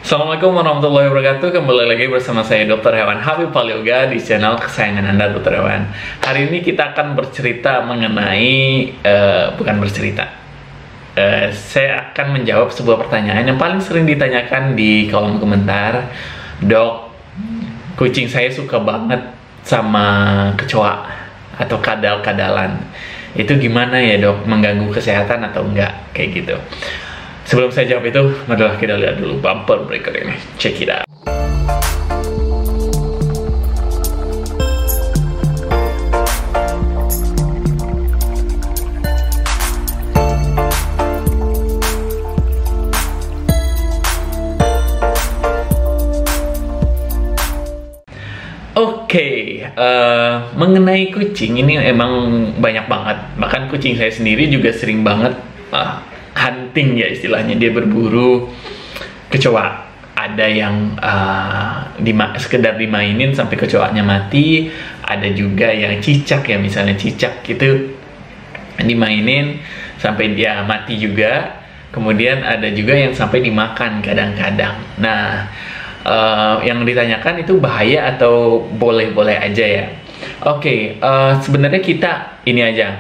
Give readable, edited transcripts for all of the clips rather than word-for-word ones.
Assalamualaikum warahmatullahi wabarakatuh. Kembali lagi bersama saya Dr. Hewan Habib Palyoga di channel kesayangan Anda, Dr. Hewan. Hari ini kita akan bercerita mengenai saya akan menjawab sebuah pertanyaan yang paling sering ditanyakan di kolom komentar. Dok, kucing saya suka banget sama kecoa atau kadal-kadalan. Itu gimana ya dok? Mengganggu kesehatan atau enggak? Kayak gitu. Sebelum saya jawab itu, marilah kita lihat dulu bumper breaker ini. Check it out. Oke, mengenai kucing ini emang banyak banget. Bahkan kucing saya sendiri juga sering banget hunting ya istilahnya, dia berburu kecoa. Ada yang sekedar dimainin sampai kecoanya mati, ada juga yang cicak ya, misalnya cicak gitu dimainin sampai dia mati juga. Kemudian ada juga yang sampai dimakan kadang-kadang. Nah, yang ditanyakan itu bahaya atau boleh-boleh aja ya? Oke, sebenarnya kita ini aja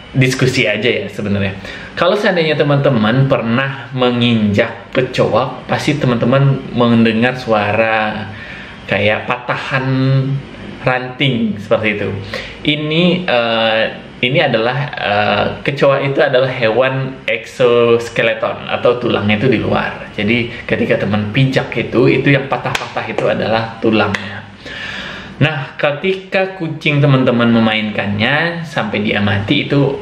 diskusi aja ya sebenarnya. Kalau seandainya teman-teman pernah menginjak kecoa, pasti teman-teman mendengar suara kayak patahan ranting seperti itu. Ini adalah kecoa itu adalah hewan exoskeleton atau tulangnya itu di luar. Jadi ketika teman pijak itu yang patah-patah itu adalah tulangnya. Nah, ketika kucing teman-teman memainkannya sampai dia mati itu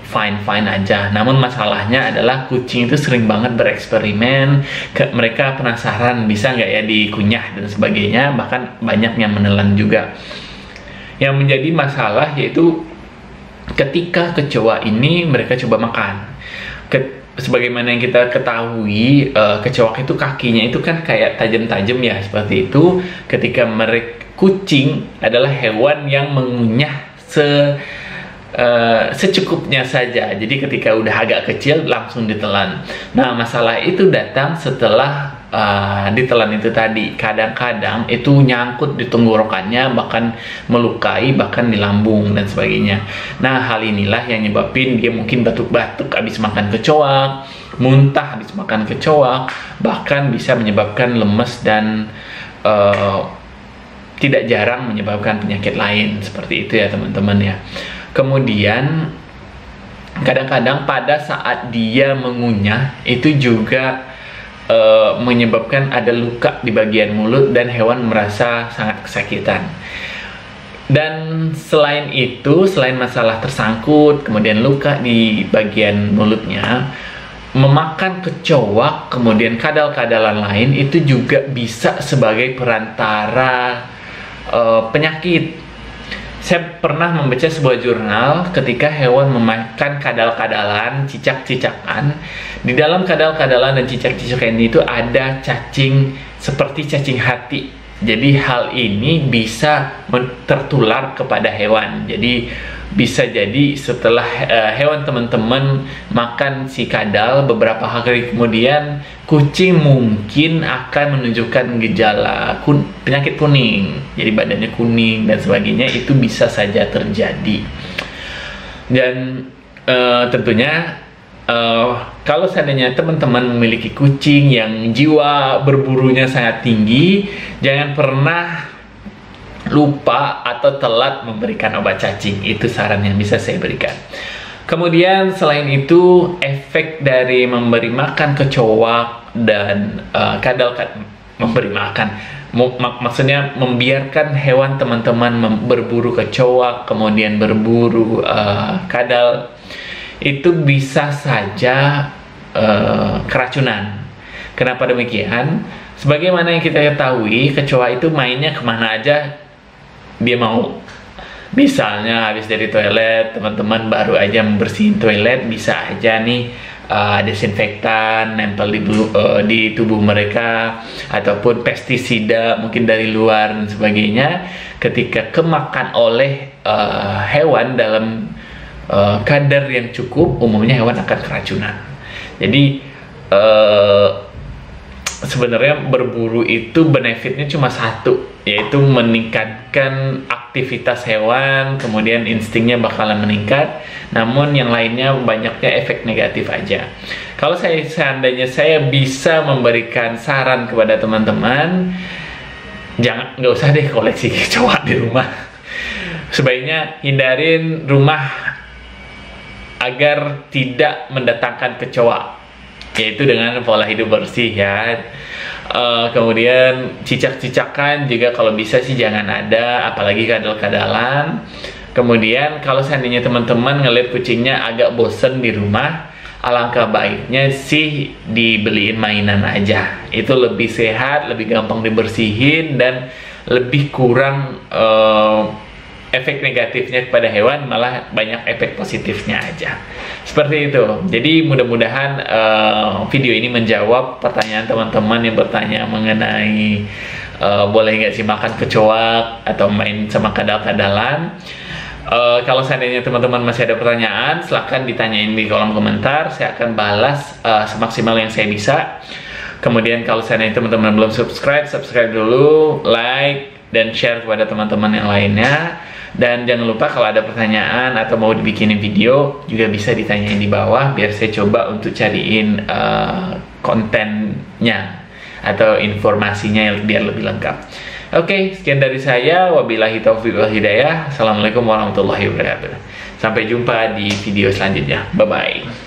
fine-fine aja. Namun masalahnya adalah kucing itu sering banget bereksperimen. Mereka penasaran bisa nggak ya dikunyah dan sebagainya. Bahkan banyak yang menelan juga. Yang menjadi masalah yaitu ketika kecoa ini mereka coba makan. Sebagaimana yang kita ketahui, kecoa itu kakinya itu kan kayak tajam-tajam ya, seperti itu. Ketika kucing adalah hewan yang mengunyah secukupnya saja. Jadi ketika udah agak kecil langsung ditelan. Nah, masalah itu datang setelah ditelan itu tadi. Kadang-kadang itu nyangkut di tenggorokannya, bahkan melukai, bahkan di lambung dan sebagainya. Nah, hal inilah yang nyebabin dia mungkin batuk-batuk habis makan kecoa, muntah habis makan kecoa, bahkan bisa menyebabkan lemes dan tidak jarang menyebabkan penyakit lain seperti itu ya teman-teman ya. Kemudian kadang-kadang pada saat dia mengunyah itu juga menyebabkan ada luka di bagian mulut dan hewan merasa sangat kesakitan. Dan selain itu, selain masalah tersangkut kemudian luka di bagian mulutnya, memakan kecoa kemudian kadal-kadalan lain itu juga bisa sebagai perantara penyakit. Saya pernah membaca sebuah jurnal ketika hewan memakan kadal-kadalan, cicak-cicakan. Di dalam kadal-kadalan dan cicak-cicakan itu ada cacing seperti cacing hati. Jadi hal ini bisa tertular kepada hewan. Jadi bisa jadi setelah hewan teman-teman makan si kadal, beberapa hari kemudian kucing mungkin akan menunjukkan gejala penyakit kuning. Jadi badannya kuning dan sebagainya, itu bisa saja terjadi. Dan tentunya kalau seandainya teman-teman memiliki kucing yang jiwa berburunya sangat tinggi, jangan pernah lupa atau telat memberikan obat cacing. Itu saran yang bisa saya berikan. Kemudian selain itu, efek dari memberi makan kecoa dan memberi makan, maksudnya membiarkan hewan teman-teman berburu kecoa kemudian berburu kadal, itu bisa saja keracunan. Kenapa demikian? Sebagaimana yang kita ketahui, kecoa itu mainnya kemana aja dia mau. Misalnya habis dari toilet, teman-teman baru aja membersihin toilet, bisa aja nih desinfektan nempel di tubuh mereka, ataupun pestisida mungkin dari luar dan sebagainya. Ketika kemakan oleh hewan dalam kadar yang cukup, umumnya hewan akan keracunan. Jadi sebenarnya berburu itu benefitnya cuma satu, yaitu meningkatkan aktivitas hewan, kemudian instingnya bakalan meningkat. Namun yang lainnya banyaknya efek negatif aja. Kalau seandainya saya bisa memberikan saran kepada teman-teman, nggak usah deh koleksi kecoa di rumah. Sebaiknya hindarin rumah agar tidak mendatangkan kecoa, yaitu dengan pola hidup bersih ya. Kemudian cicak-cicakan juga kalau bisa sih jangan ada, apalagi kadal-kadalan. Kemudian kalau seandainya teman-teman ngeliat kucingnya agak bosen di rumah, alangkah baiknya sih dibeliin mainan aja. Itu lebih sehat, lebih gampang dibersihin, dan lebih kurang efek negatifnya kepada hewan, malah banyak efek positifnya aja. Seperti itu. Jadi mudah-mudahan video ini menjawab pertanyaan teman-teman yang bertanya mengenai boleh nggak sih makan kecoa atau main sama kadal-kadalan. Kalau seandainya teman-teman masih ada pertanyaan, silahkan ditanyain di kolom komentar. Saya akan balas semaksimal yang saya bisa. Kemudian kalau seandainya teman-teman belum subscribe dulu, like, dan share kepada teman-teman yang lainnya. Dan jangan lupa kalau ada pertanyaan atau mau dibikinin video, juga bisa ditanyain di bawah, biar saya coba untuk cariin kontennya atau informasinya yang biar lebih lengkap. Oke, sekian dari saya. Wabillahi taufiq wal hidayah. Assalamualaikum warahmatullahi wabarakatuh. Sampai jumpa di video selanjutnya. Bye-bye.